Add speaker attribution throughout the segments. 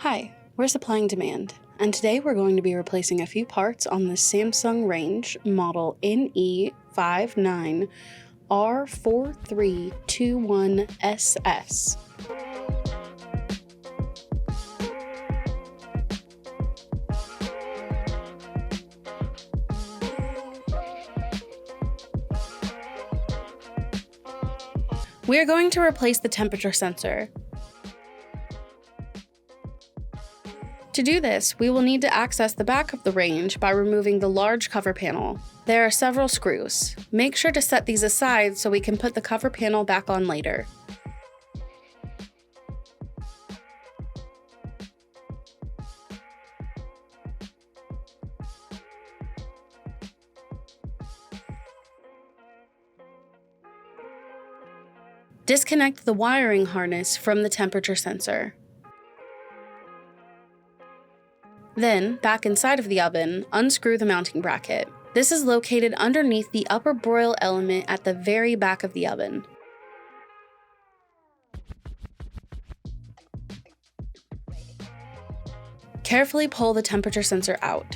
Speaker 1: Hi, we're Supply and Demand, and today we're going to be replacing a few parts on the Samsung range model NE59R4321SS. We are going to replace the temperature sensor. To do this, we will need to access the back of the range by removing the large cover panel. There are several screws. Make sure to set these aside so we can put the cover panel back on later. Disconnect the wiring harness from the temperature sensor. Then, back inside of the oven, unscrew the mounting bracket. This is located underneath the upper broil element at the very back of the oven. Carefully pull the temperature sensor out.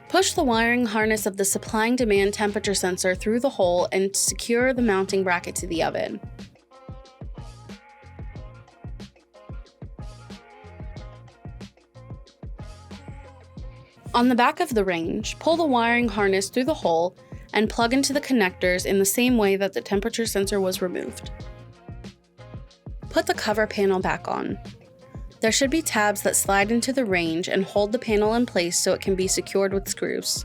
Speaker 1: Push the wiring harness of the Supply and Demand temperature sensor through the hole and secure the mounting bracket to the oven. On the back of the range, pull the wiring harness through the hole and plug into the connectors in the same way that the temperature sensor was removed. Put the cover panel back on. There should be tabs that slide into the range and hold the panel in place so it can be secured with screws.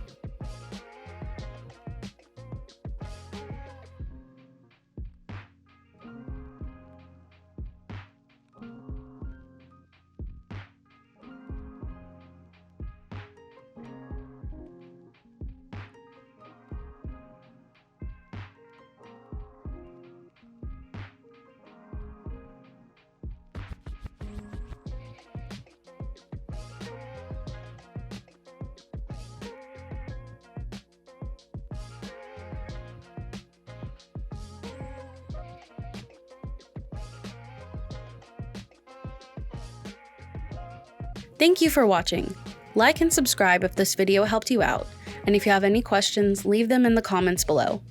Speaker 1: Thank you for watching. Like and subscribe if this video helped you out, and if you have any questions, leave them in the comments below.